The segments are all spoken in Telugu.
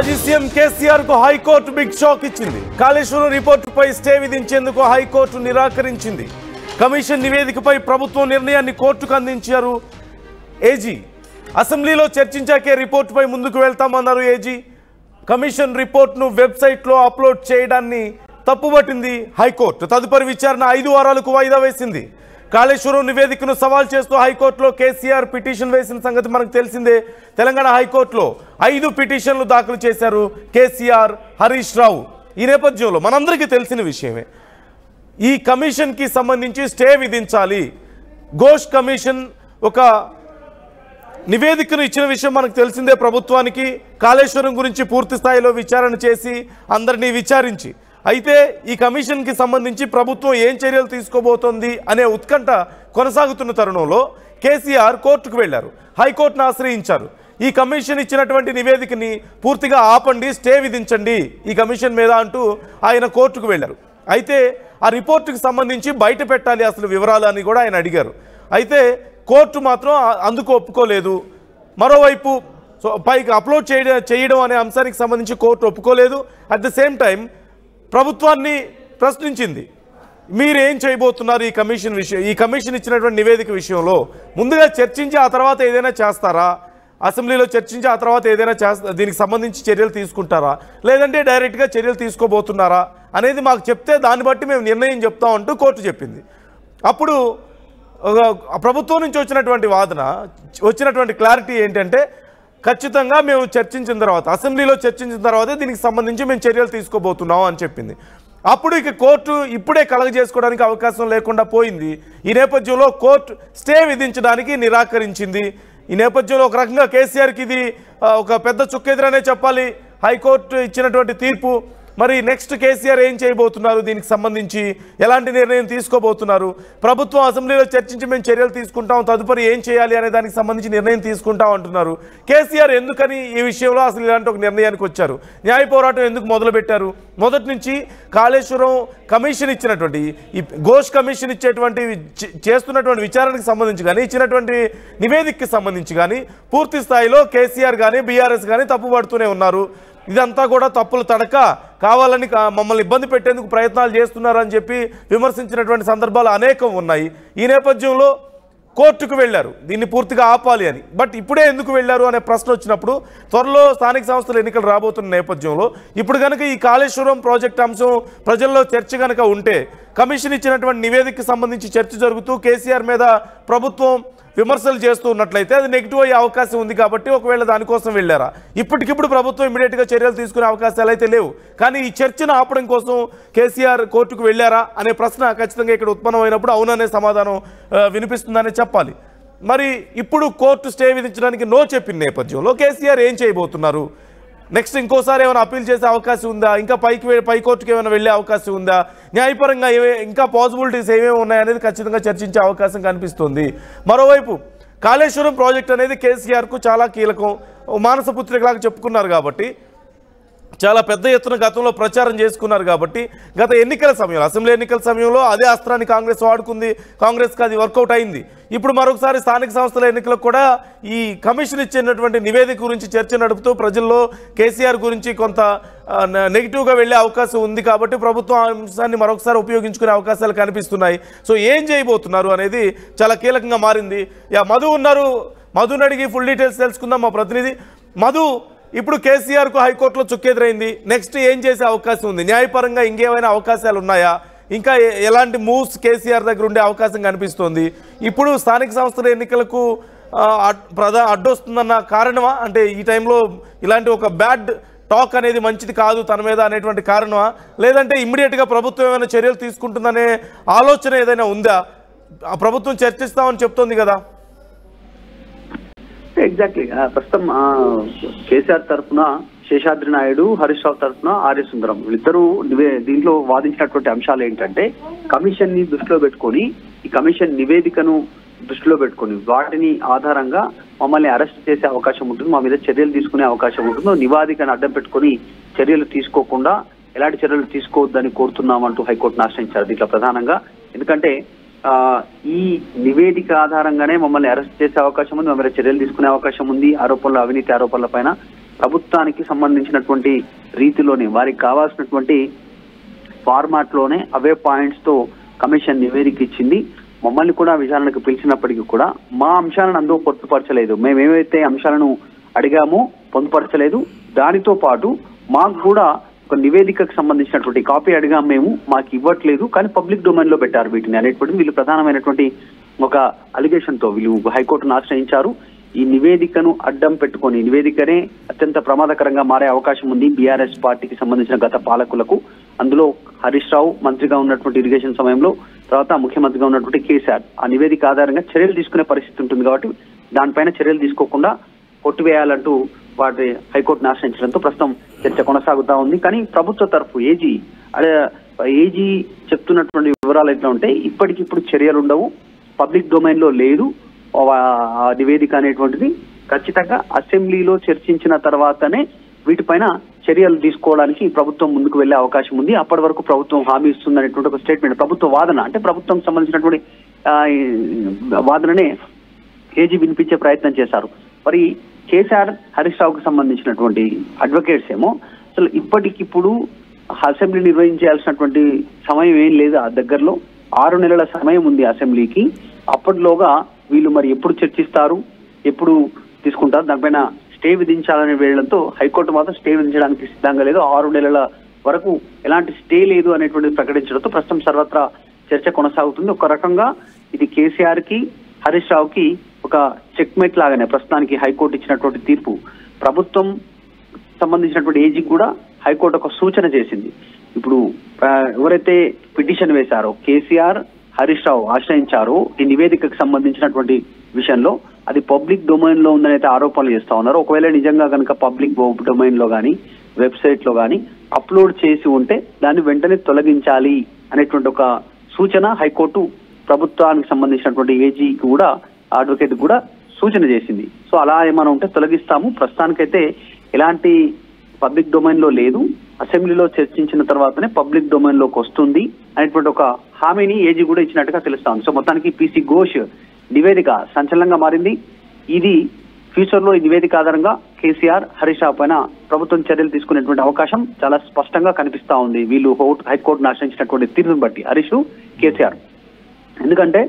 మాజీ సీఎం కేసీఆర్ కు హైకోర్టు బిగ్ షాక్ ఇచ్చింది. కాళేశ్వరం రిపోర్టుపై స్టే విధించేందుకు హైకోర్టు నిరాకరించింది. కమిషన్ నివేదికపై ప్రభుత్వం నిర్ణయాన్ని కోర్టుకు అందించారు ఏజీ. అసెంబ్లీలో చర్చించాకే రిపోర్టుపై ముందుకు వెళ్తామన్నారు ఏజీ. కమిషన్ రిపోర్టును వెబ్సైట్లో అప్లోడ్ చేయడాన్ని తప్పుపట్టింది హైకోర్టు. తదుపరి విచారణ 5 వారాలకు వాయిదా వేసింది. కాళేశ్వరం నివేదికను సవాల్ చేస్తూ హైకోర్టులో కేసీఆర్ పిటిషన్ వేసిన సంగతి మనకు తెలిసిందే. తెలంగాణ హైకోర్టులో 5 పిటిషన్లు దాఖలు చేశారు కేసీఆర్, హరీష్ రావు. ఈ నేపథ్యంలో మనందరికీ తెలిసిన విషయమే, ఈ కమిషన్కి సంబంధించి స్టే విధించాలి. ఘోష్ కమిషన్ ఒక నివేదికను ఇచ్చిన విషయం మనకు తెలిసిందే. ప్రభుత్వానికి కాళేశ్వరం గురించి పూర్తి స్థాయిలో విచారణ చేసి అందరినీ విచారించి, అయితే ఈ కమిషన్కి సంబంధించి ప్రభుత్వం ఏం చర్యలు తీసుకోబోతోంది అనే ఉత్కంఠ కొనసాగుతున్న తరుణంలో కేసీఆర్ కోర్టుకు వెళ్లారు, హైకోర్టును ఆశ్రయించారు. ఈ కమిషన్ ఇచ్చినటువంటి నివేదికని పూర్తిగా ఆపండి, స్టే విధించండి ఈ కమిషన్ మీద అంటూ ఆయన కోర్టుకు వెళ్లారు. అయితే ఆ రిపోర్టుకు సంబంధించి బయట పెట్టాలి అసలు వివరాలు అని కూడా ఆయన అడిగారు. అయితే కోర్టు మాత్రం అందుకు ఒప్పుకోలేదు. మరోవైపు పైకి అప్లోడ్ చేయడం అనే అంశానికి సంబంధించి కోర్టు ఒప్పుకోలేదు. అట్ ద సేమ్ టైం ప్రభుత్వాన్ని ప్రశ్నించింది, మీరేం చేయబోతున్నారు ఈ కమిషన్ విషయం, ఈ కమిషన్ ఇచ్చినటువంటి నివేదిక విషయంలో ముందుగా చర్చించి ఆ తర్వాత ఏదైనా చేస్తారా, అసెంబ్లీలో చర్చించి ఆ తర్వాత ఏదైనా దీనికి సంబంధించి చర్యలు తీసుకుంటారా, లేదంటే డైరెక్ట్గా చర్యలు తీసుకోబోతున్నారా అనేది మాకు చెప్తే దాన్ని బట్టి మేము నిర్ణయం చెప్తామంటూ కోర్టు చెప్పింది. అప్పుడు ప్రభుత్వం నుంచి వచ్చినటువంటి క్లారిటీ ఏంటంటే, ఖచ్చితంగా మేము చర్చించిన తర్వాత, అసెంబ్లీలో చర్చించిన తర్వాతే దీనికి సంబంధించి మేము చర్యలు తీసుకోబోతున్నాం అని చెప్పింది. అప్పుడు ఇక కోర్టు ఇప్పుడే కలగజేసుకోవడానికి అవకాశం లేకుండా పోయింది. ఈ నేపథ్యంలో కోర్టు స్టే విధించడానికి నిరాకరించింది. ఈ నేపథ్యంలో ఒక రకంగా కేసీఆర్కి ఇది ఒక పెద్ద చుక్కెదురనే చెప్పాలి హైకోర్టు ఇచ్చినటువంటి తీర్పు. మరి నెక్స్ట్ కేసీఆర్ ఏం చేయబోతున్నారు, దీనికి సంబంధించి ఎలాంటి నిర్ణయం తీసుకోబోతున్నారు, ప్రభుత్వం అసెంబ్లీలో చర్చించి మేము చర్యలు తీసుకుంటాం, తదుపరి ఏం చేయాలి అనే దానికి సంబంధించి నిర్ణయం తీసుకుంటాం అంటున్నారు. కేసీఆర్ ఎందుకని ఈ విషయంలో అసలు ఇలాంటి ఒక నిర్ణయానికి వచ్చారు, న్యాయ పోరాటం ఎందుకు మొదలుపెట్టారు? మొదటి నుంచి కాళేశ్వరం కమిషన్ ఇచ్చినటువంటి ఈ ఘోష్ కమిషన్ చేస్తున్నటువంటి విచారణకు సంబంధించి కానీ, ఇచ్చినటువంటి నివేదికకి సంబంధించి కానీ పూర్తి స్థాయిలో కేసీఆర్ కానీ బీఆర్ఎస్ కానీ తప్పుపడుతూనే ఉన్నారు. ఇదంతా కూడా తప్పులు తడక కావాలని మమ్మల్ని ఇబ్బంది పెట్టేందుకు ప్రయత్నాలు చేస్తున్నారని చెప్పి విమర్శించినటువంటి సందర్భాలు అనేకం ఉన్నాయి. ఈ నేపథ్యంలో కోర్టుకు వెళ్లారు దీన్ని పూర్తిగా ఆపాలి అని. బట్ ఇప్పుడే ఎందుకు వెళ్లారు అనే ప్రశ్న వచ్చినప్పుడు, త్వరలో స్థానిక సంస్థల ఎన్నికలు రాబోతున్న నేపథ్యంలో ఇప్పుడు కనుక ఈ కాళేశ్వరం ప్రాజెక్ట్ అంశం ప్రజల్లో చర్చ కనుక ఉంటే, కమిషన్ ఇచ్చినటువంటి నివేదికకు సంబంధించి చర్చ జరుగుతూ కేసీఆర్ మీద ప్రభుత్వం విమర్శలు చేస్తూ ఉన్నట్లయితే అది నెగిటివ్ అయ్యే అవకాశం ఉంది. కాబట్టి ఒకవేళ దానికోసం వెళ్ళారా, ఇప్పటికిప్పుడు ప్రభుత్వం ఇమీడియట్గా చర్యలు తీసుకునే అవకాశాలు అయితే లేవు. కానీ ఈ చర్చను ఆపడం కోసం కేసీఆర్ కోర్టుకు వెళ్ళారా అనే ప్రశ్న ఖచ్చితంగా ఇక్కడ ఉత్పన్నమైనప్పుడు అవుననే సమాధానం వినిపిస్తుందనే చెప్పాలి. మరి ఇప్పుడు కోర్టు స్టే విధించడానికి నో చెప్పిన నేపథ్యంలో కేసీఆర్ ఏం చేయబోతున్నారు, నెక్స్ట్ ఇంకోసారి ఏమైనా అప్పీల్ చేసే అవకాశం ఉందా, ఇంకా పై కోర్టుకి ఏమైనా వెళ్ళే అవకాశం ఉందా, న్యాయపరంగా ఇంకా పాసిబిలిటీస్ ఏమేమి ఉన్నాయనేది ఖచ్చితంగా చర్చించే అవకాశం కనిపిస్తుంది. మరోవైపు కాళేశ్వరం ప్రాజెక్ట్ అనేది కేసీఆర్కు చాలా కీలకం, మానసపుత్రికలాగా చెప్పుకున్నారు కాబట్టి, చాలా పెద్ద ఎత్తున గతంలో ప్రచారం చేసుకున్నారు కాబట్టి, గత ఎన్నికల సమయంలో అసెంబ్లీ ఎన్నికల సమయంలో అదే అస్త్రాన్ని కాంగ్రెస్ వాడుకుంది, కాంగ్రెస్కి అది వర్కౌట్ అయింది. ఇప్పుడు మరొకసారి స్థానిక సంస్థల ఎన్నికలకు కూడా ఈ కమిషన్ ఇచ్చినటువంటి నివేదిక గురించి చర్చ నడుపుతూ ప్రజల్లో కేసీఆర్ గురించి కొంత నెగిటివ్గా వెళ్ళే అవకాశం ఉంది. కాబట్టి ప్రభుత్వం ఆ అంశాన్ని మరొకసారి ఉపయోగించుకునే అవకాశాలు కనిపిస్తున్నాయి. సో ఏం చేయబోతున్నారు అనేది చాలా కీలకంగా మారింది. మధు ఉన్నారు, మధుని అడిగి ఫుల్ డీటెయిల్స్ తెలుసుకుందాం. మా ప్రతినిధి మధు, ఇప్పుడు కేసీఆర్కు హైకోర్టులో చుక్కెదురైంది, నెక్స్ట్ ఏం చేసే అవకాశం ఉంది, న్యాయపరంగా ఇంకేమైనా అవకాశాలు ఉన్నాయా, ఇంకా ఎలాంటి మూవ్స్ కేసీఆర్ దగ్గర ఉండే అవకాశం కనిపిస్తోంది? ఇప్పుడు స్థానిక సంస్థల ఎన్నికలకు అడ్డొస్తుందన్న కారణమా, అంటే ఈ టైంలో ఇలాంటి ఒక బ్యాడ్ టాక్ అనేది మంచిది కాదు తన మీద అనేటువంటి కారణమా, లేదంటే ఇమ్మీడియట్గా ప్రభుత్వం ఏమైనా చర్యలు తీసుకుంటుందనే ఆలోచన ఏదైనా ఉందా? ఆ ప్రభుత్వం చర్చిస్తామని చెప్తోంది కదా. ఎగ్జాక్ట్లీ ప్రస్తుతం కేసీఆర్ తరఫున శేషాద్రి నాయుడు, హరీష్ రావు తరఫున ఆర్య సుందరం వీళ్ళిద్దరూ దీంట్లో వాదించినటువంటి అంశాలు ఏంటంటే, కమిషన్ ని దృష్టిలో పెట్టుకొని, ఈ కమిషన్ నివేదికను దృష్టిలో పెట్టుకొని వాటిని ఆధారంగా మమ్మల్ని అరెస్ట్ చేసే అవకాశం ఉంటుంది, మా మీద చర్యలు తీసుకునే అవకాశం ఉంటుంది, నివేదికను అడ్డం పెట్టుకొని చర్యలు తీసుకోకుండా ఎలాంటి చర్యలు తీసుకోవద్దని కోరుతున్నామంటూ హైకోర్టును ఆశ్రయించారు. దీంట్లో ప్రధానంగా ఎందుకంటే ఈ నివేదిక ఆధారంగానే మమ్మల్ని అరెస్ట్ చేసే అవకాశం ఉంది, మమ్మల్ని చర్యలు తీసుకునే అవకాశం ఉంది, అవినీతి ఆరోపణల పైన ప్రభుత్వానికి సంబంధించినటువంటి రీతిలోనే వారికి కావాల్సినటువంటి ఫార్మాట్ లోనే అవే పాయింట్స్ తో కమిషన్ నివేదిక ఇచ్చింది. మమ్మల్ని కూడా విచారణకు పిలిచినప్పటికీ కూడా మా అంశాలను అందులో పొందుపరచలేదు. మేమేమైతే అంశాలను అడిగామో పొందుపరచలేదు. దానితో పాటు మాకు కూడా ఒక నివేదికకు సంబంధించినటువంటి కాపీ అడిగాం, మేము మాకు ఇవ్వట్లేదు, కానీ పబ్లిక్ డొమైన్ లో పెట్టారు వీటిని అనేటువంటి వీళ్ళు ప్రధానమైనటువంటి ఒక అలిగేషన్ తో వీళ్ళు హైకోర్టును ఆశ్రయించారు. ఈ నివేదికను అడ్డం పెట్టుకొని నివేదికనే అత్యంత ప్రమాదకరంగా మారే అవకాశం ఉంది బీఆర్ఎస్ పార్టీకి సంబంధించిన గత పాలకులకు. అందులో హరీష్ రావు మంత్రిగా ఉన్నటువంటి ఇరిగేషన్ సమయంలో, తర్వాత ముఖ్యమంత్రిగా ఉన్నటువంటి కేసీఆర్ ఆ నివేదిక ఆధారంగా చర్యలు తీసుకునే పరిస్థితి ఉంటుంది. కాబట్టి దానిపైన చర్యలు తీసుకోకుండా కొట్టివేయాలంటూ వాటి హైకోర్టును ఆశ్రయించడంతో ప్రస్తుతం చర్చ కొనసాగుతా ఉంది. కానీ ప్రభుత్వ తరఫు ఏజీ చెప్తున్నటువంటి వివరాలు ఎట్లా ఉంటే ఇప్పటికిప్పుడు చర్యలు ఉండవు, పబ్లిక్ డొమైన్ లో లేదు నివేదిక అనేటువంటిది, ఖచ్చితంగా అసెంబ్లీలో చర్చించిన తర్వాతనే వీటిపైన చర్యలు తీసుకోవడానికి ప్రభుత్వం ముందుకు వెళ్లే అవకాశం ఉంది. అప్పటి వరకు ప్రభుత్వం హామీ ఇస్తుంది అనేటువంటి ఒక స్టేట్మెంట్, ప్రభుత్వ వాదన అంటే ప్రభుత్వం సంబంధించినటువంటి వాదననే ఏజీ వినిపించే ప్రయత్నం చేశారు. మరి కేసీఆర్ హరీష్ రావుకు సంబంధించినటువంటి అడ్వకేట్స్ ఏమో అసలు ఇప్పటికిప్పుడు అసెంబ్లీ నిర్వహించాల్సినటువంటి సమయం ఏం లేదు, ఆ దగ్గరలో 6 నెలల సమయం ఉంది అసెంబ్లీకి. అప్పటిలోగా వీళ్ళు మరి ఎప్పుడు చర్చిస్తారు, ఎప్పుడు తీసుకుంటారు, దానిపైన స్టే విధించాలని వేయడంతో హైకోర్టు మాత్రం స్టే విధించడానికి సిద్ధంగా లేదు. 6 నెలల వరకు ఎలాంటి స్టే లేదు అనేటువంటిది ప్రకటించడంతో ప్రస్తుతం సర్వత్రా చర్చ కొనసాగుతుంది. ఒక రకంగా ఇది కేసీఆర్ కి హరీష్ రావుకి ఒక చెక్మేట్ లాగానే ప్రస్తుతానికి హైకోర్టు ఇచ్చినటువంటి తీర్పు. ప్రభుత్వం సంబంధించినటువంటి ఏజీ కూడా హైకోర్టు ఒక సూచన చేసింది. ఇప్పుడు ఎవరైతే పిటిషన్ వేశారో కేసీఆర్ హరీష్ రావు ఆశ్రయించారో ఈ నివేదికకు సంబంధించినటువంటి విషయంలో అది పబ్లిక్ డొమైన్ లో ఉందని అయితే ఆరోపణలు చేస్తా ఉన్నారు. ఒకవేళ నిజంగా కనుక పబ్లిక్ డొమైన్ లో కానీ వెబ్సైట్ లో కానీ అప్లోడ్ చేసి ఉంటే దాన్ని వెంటనే తొలగించాలి అనేటువంటి ఒక సూచన హైకోర్టు ప్రభుత్వానికి సంబంధించినటువంటి ఏజీ కూడా అడ్వకేట్ కూడా సూచన చేసింది. సో అలా ఏమైనా ఉంటే తొలగిస్తాము, ప్రస్తుతానికైతే ఎలాంటి పబ్లిక్ డొమైన్ లో లేదు, అసెంబ్లీలో చర్చించిన తర్వాతనే పబ్లిక్ డొమైన్ లోకి వస్తుంది అనేటువంటి ఒక హామీని ఏజీ కూడా ఇచ్చినట్టుగా తెలుస్తా ఉంది. సో మొత్తానికి పీసీ ఘోష్ నివేదిక సంచలనంగా మారింది. ఇది ఫ్యూచర్ లో ఈ నివేదిక ఆధారంగా కేసీఆర్ హరీష్ రావు పైన ప్రభుత్వం చర్యలు తీసుకునేటువంటి అవకాశం చాలా స్పష్టంగా కనిపిస్తా ఉంది వీళ్ళు హైకోర్టును ఆశ్రయించినటువంటి తీర్పును బట్టి హరీష్ కేసీఆర్. ఎందుకంటే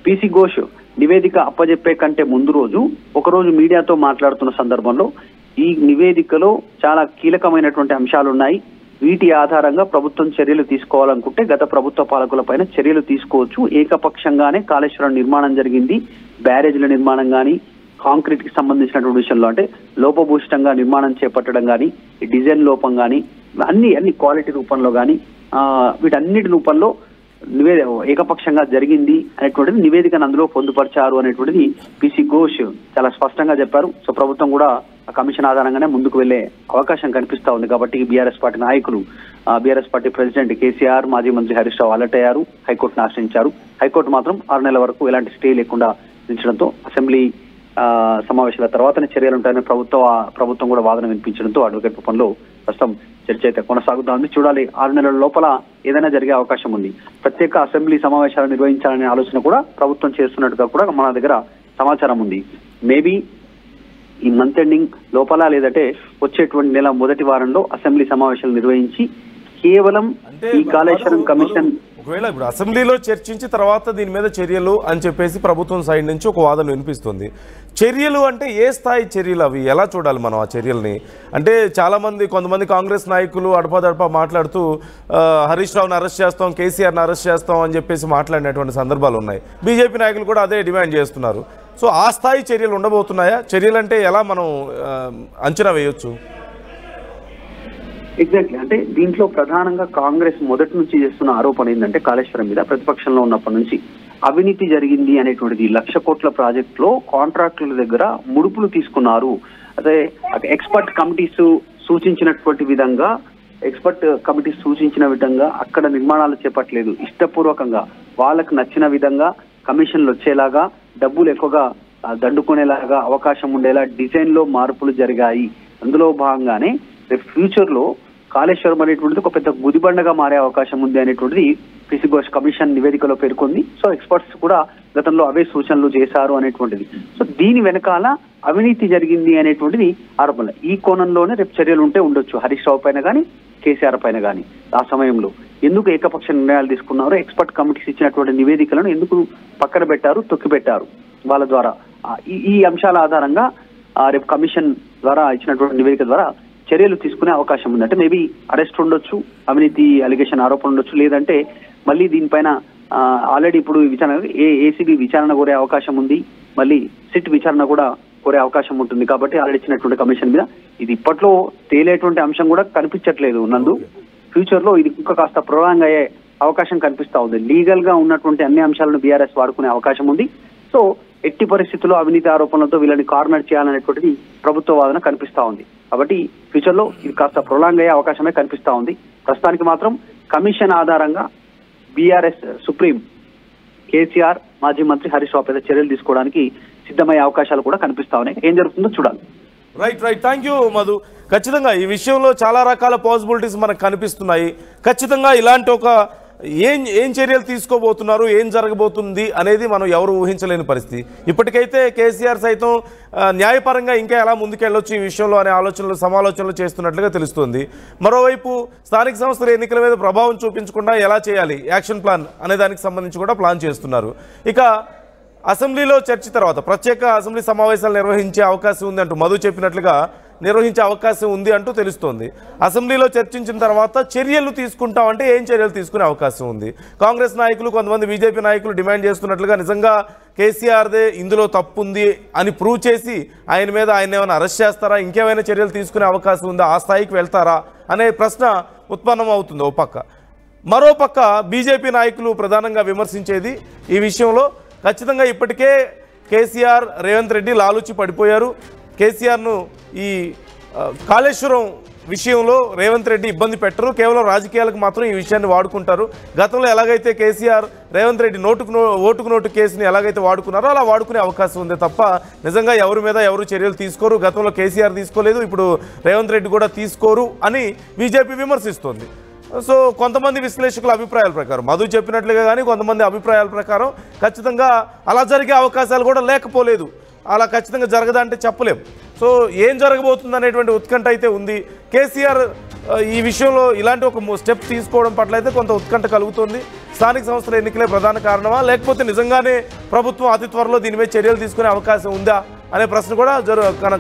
పీసీ ఘోష్ నివేదిక అప్పజెప్పే కంటే ముందు రోజు ఒకరోజు మీడియాతో మాట్లాడుతున్న సందర్భంలో ఈ నివేదికలో చాలా కీలకమైనటువంటి అంశాలు ఉన్నాయి, వీటి ఆధారంగా ప్రభుత్వం చర్యలు తీసుకోవాలనుకుంటే గత ప్రభుత్వ పాలకుల పైన చర్యలు తీసుకోవచ్చు, ఏకపక్షంగానే కాళేశ్వరం నిర్మాణం జరిగింది, బ్యారేజ్ల నిర్మాణం కానీ కాంక్రీట్ కి సంబంధించినటువంటి విషయంలో అంటే లోపభూయిష్టంగా నిర్మాణం చేపట్టడం కానీ డిజైన్ లోపం కానీ అన్ని క్వాలిటీ రూపంలో కానీ వీటన్నిటి రూపంలో ఏకపక్షంగా జరిగింది అనేటువంటిది నివేదికను అందులో పొందుపరిచారు అనేటువంటిది పీసీ ఘోష్ చాలా స్పష్టంగా చెప్పారు. సో ప్రభుత్వం కూడా ఆ కమిషన్ ఆధారంగానే ముందుకు వెళ్లే అవకాశం కనిపిస్తా ఉంది. కాబట్టి బీఆర్ఎస్ పార్టీ నాయకులు, బీఆర్ఎస్ పార్టీ ప్రెసిడెంట్ కేసీఆర్, మాజీ మంత్రి హరీష్ రావు అలర్ట్ అయ్యారు, హైకోర్టును ఆశ్రయించారు. హైకోర్టు మాత్రం 6 నెలల వరకు ఎలాంటి స్టే లేకుండా నిలిచడంతో అసెంబ్లీ సమావేశాల తర్వాతనే చర్యలు ఉంటాయని ప్రభుత్వం కూడా వాదన వినిపించడంతో అడ్వకేట్ రూపంలో ప్రస్తుతం చర్చ అయితే కొనసాగుతా ఉంది. చూడాలి, 6 నెలల లోపల ఏదైనా జరిగే అవకాశం ఉంది. ప్రత్యేక అసెంబ్లీ సమావేశాలు నిర్వహించాలనే ఆలోచన కూడా ప్రభుత్వం చేస్తున్నట్టుగా కూడా మన దగ్గర సమాచారం ఉంది. మేబీ ఈ మంత్ ఎండింగ్ లోపల లేదంటే వచ్చేటువంటి నెల మొదటి వారంలో అసెంబ్లీ సమావేశాలు నిర్వహించి కేవలం ఈ కాళేశ్వరం కమిషన్ ఒకవేళ ఇప్పుడు అసెంబ్లీలో చర్చించి తర్వాత దీని మీద చర్యలు అని చెప్పేసి ప్రభుత్వం సైడ్ నుంచి ఒక వాదన వినిపిస్తుంది. చర్యలు అంటే ఏ స్థాయి చర్యలు, అవి ఎలా చూడాలి మనం ఆ చర్యల్ని? అంటే కొంతమంది కాంగ్రెస్ నాయకులు అడపాదడపా మాట్లాడుతూ హరీష్ రావుని అరెస్ట్ చేస్తాం, కేసీఆర్ని అరెస్ట్ చేస్తాం అని చెప్పేసి మాట్లాడినటువంటి సందర్భాలు ఉన్నాయి. బీజేపీ నాయకులు కూడా అదే డిమాండ్ చేస్తున్నారు. సో ఆ స్థాయి చర్యలు ఉండబోతున్నాయా? చర్యలు అంటే ఎలా మనం అంచనా వేయొచ్చు? ఎగ్జాక్ట్లీ, అంటే దీంట్లో ప్రధానంగా కాంగ్రెస్ మొదటి నుంచి చేస్తున్న ఆరోపణ ఏంటంటే కాళేశ్వరం మీద ప్రతిపక్షంలో ఉన్నప్పటి నుంచి అవినీతి జరిగింది అనేటువంటిది. 1,00,000 కోట్ల ప్రాజెక్ట్ లో కాంట్రాక్టుల దగ్గర ముడుపులు తీసుకున్నారు. అదే ఎక్స్పర్ట్ కమిటీస్ సూచించిన విధంగా అక్కడ నిర్మాణాలు చేపట్టలేదు. ఇష్టపూర్వకంగా వాళ్ళకు నచ్చిన విధంగా కమిషన్లు వచ్చేలాగా, డబ్బులు ఎక్కువగా దండుకునేలాగా అవకాశం ఉండేలా డిజైన్ లో మార్పులు జరిగాయి. అందులో భాగంగానే రేపు ఫ్యూచర్ లో కాళేశ్వరం అనేటువంటిది ఒక పెద్ద గుదిబండగా మారే అవకాశం ఉంది అనేటువంటిది పీసీ ఘోష్ కమిషన్ నివేదికలో పేర్కొంది. సో ఎక్స్పర్ట్స్ కూడా గతంలో అవే సూచనలు చేశారు అనేటువంటిది. సో దీని వెనకాల అవినీతి జరిగింది అనేటువంటిది ఆరోపణ. ఈ కోణంలోనే రేపు చర్యలు ఉంటే ఉండొచ్చు హరీష్ రావు పైన కానీ కేసీఆర్ పైన కానీ. ఆ సమయంలో ఎందుకు ఏకపక్ష నిర్ణయాలు తీసుకున్నారో, ఎక్స్పర్ట్ కమిటీస్ ఇచ్చినటువంటి నివేదికలను ఎందుకు పక్కన పెట్టారు, తొక్కిపెట్టారు వాళ్ళ ద్వారా, ఈ అంశాల ఆధారంగా రేపు కమిషన్ ద్వారా ఇచ్చినటువంటి నివేదిక ద్వారా చర్యలు తీసుకునే అవకాశం ఉంది. అంటే మేబీ అరెస్ట్ ఉండొచ్చు, అవినీతి అలిగేషన్ ఆరోపణ ఉండొచ్చు, లేదంటే మళ్ళీ దీనిపైన ఆల్రెడీ ఇప్పుడు విచారణ ఏసీబీ విచారణ కోరే అవకాశం ఉంది, మళ్ళీ సిట్ విచారణ కూడా కోరే అవకాశం ఉంటుంది. కాబట్టి ఆల్రెడీ ఇచ్చినటువంటి కమిషన్ మీద ఇది ఇప్పట్లో తేలేటువంటి అంశం కూడా కనిపించట్లేదు నందు. ఫ్యూచర్ లో ఇది ఇంకా కాస్త ప్రొలాంగ్ అయ్యే అవకాశం కనిపిస్తా ఉంది. లీగల్ గా ఉన్నటువంటి అన్ని అంశాలను బీఆర్ఎస్ వాడుకునే అవకాశం ఉంది. సో ఎట్టి పరిస్థితుల్లో అవినీతి ఆరోపణలతో వీళ్ళని కార్నర్ చేయాలనేటువంటిది ప్రభుత్వ వాదన కనిపిస్తా ఉంది. కాబట్టి ఫ్యూచర్ లో ఇది కాస్త ప్రొలాంగ్ అయ్యే అవకాశమే కనిపిస్తా ఉంది. ప్రస్తుతానికి మాత్రం కమిషన్ ఆధారంగా బీఆర్ఎస్ సుప్రీం కేసీఆర్ మాజీ మంత్రి హరీష్ రావు పైన చర్యలు తీసుకోవడానికి సిద్ధమయ్యే అవకాశాలు కూడా కనిపిస్తా ఉన్నాయి. ఏం జరుగుతుందో చూడాలి. రైట్. Thank you Madhu. ఖచ్చితంగా ఈ విషయంలో చాలా రకాల పాసిబిలిటీస్ మనకు కనిపిస్తున్నాయి. ఖచ్చితంగా ఇలాంటి ఒక ఏం చర్యలు తీసుకోబోతున్నారు, ఏం జరగబోతుంది అనేది మనం ఎవరు ఊహించలేని పరిస్థితి. ఇప్పటికైతే కేసీఆర్ సైతం న్యాయపరంగా ఇంకా ఎలా ముందుకెళ్ళొచ్చు ఈ విషయంలో అనే సమాలోచనలు చేస్తున్నట్లుగా తెలుస్తుంది. మరోవైపు స్థానిక సంస్థల ఎన్నికల మీద ప్రభావం చూపించకుండా ఎలా చేయాలి, యాక్షన్ ప్లాన్ అనే దానికి సంబంధించి కూడా ప్లాన్ చేస్తున్నారు. ఇక అసెంబ్లీలో చర్చ తర్వాత ప్రత్యేక అసెంబ్లీ సమావేశాలు నిర్వహించే అవకాశం ఉంది అంటూ మధు చెప్పినట్లుగా నిర్వహించే అవకాశం ఉంది అంటూ తెలుస్తోంది. అసెంబ్లీలో చర్చించిన తర్వాత చర్యలు తీసుకుంటామంటే ఏం చర్యలు తీసుకునే అవకాశం ఉంది? కాంగ్రెస్ నాయకులు, కొంతమంది బీజేపీ నాయకులు డిమాండ్ చేస్తున్నట్లుగా నిజంగా కేసీఆర్దే ఇందులో తప్పు ఉంది అని ప్రూవ్ చేసి ఆయన ఏమైనా అరెస్ట్ చేస్తారా, ఇంకేమైనా చర్యలు తీసుకునే అవకాశం ఉందా, ఆ స్థాయికి వెళ్తారా అనే ప్రశ్న ఉత్పన్నం అవుతుంది ఓ పక్క. మరోపక్క బీజేపీ నాయకులు ప్రధానంగా విమర్శించేది ఈ విషయంలో ఖచ్చితంగా ఇప్పటికే కేసీఆర్, రేవంత్ రెడ్డి లాలూచి పడిపోయారు. కేసీఆర్ను ఈ కాళేశ్వరం విషయంలో రేవంత్ రెడ్డి ఇబ్బంది పెట్టరు, కేవలం రాజకీయాలకు మాత్రం ఈ విషయాన్ని వాడుకుంటారు. గతంలో ఎలాగైతే కేసీఆర్ రేవంత్ రెడ్డి ఓటుకు నోటు కేసుని ఎలాగైతే వాడుకున్నారో అలా వాడుకునే అవకాశం ఉంది తప్ప నిజంగా ఎవరి మీద ఎవరు చర్యలు తీసుకోరు. గతంలో కేసీఆర్ తీసుకోలేదు, ఇప్పుడు రేవంత్ రెడ్డి కూడా తీసుకోరు అని బీజేపీ విమర్శిస్తోంది. సో కొంతమంది విశ్లేషకుల అభిప్రాయాల ప్రకారం, మధు చెప్పినట్లుగా కానీ కొంతమంది అభిప్రాయాల ప్రకారం ఖచ్చితంగా అలా జరిగే అవకాశాలు కూడా లేకపోలేదు. అలా ఖచ్చితంగా జరగదంటే చెప్పలేం. సో ఏం జరగబోతుంది అనేటువంటి ఉత్కంఠ అయితే ఉంది. కేసీఆర్ ఈ విషయంలో ఇలాంటి ఒక స్టెప్ తీసుకోవడం పట్ల అయితే కొంత ఉత్కంఠ కలుగుతుంది. స్థానిక సంస్థల ఎన్నికలే ప్రధాన కారణమా, లేకపోతే నిజంగానే ప్రభుత్వం అతి త్వరలో దీని మీద చర్యలు తీసుకునే అవకాశం ఉందా అనే ప్రశ్న కూడా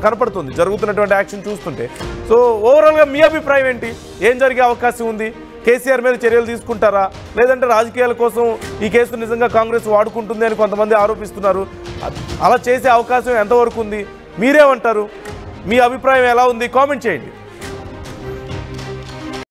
కనపడుతుంది జరుగుతున్నటువంటి యాక్షన్ చూస్తుంటే. సో ఓవరాల్గా మీ అభిప్రాయం ఏంటి? ఏం జరిగే అవకాశం ఉంది? కేసీఆర్ మీద చర్యలు తీసుకుంటారా, లేదంటే రాజకీయాల కోసం ఈ కేసు నిజంగా కాంగ్రెస్ వాడుకుంటుంది అని కొంతమంది ఆరోపిస్తున్నారు. అలా చేసే అవకాశం ఎంతవరకు ఉంది? మీరేమంటారు? మీ అభిప్రాయం ఎలా ఉంది? కామెంట్ చేయండి.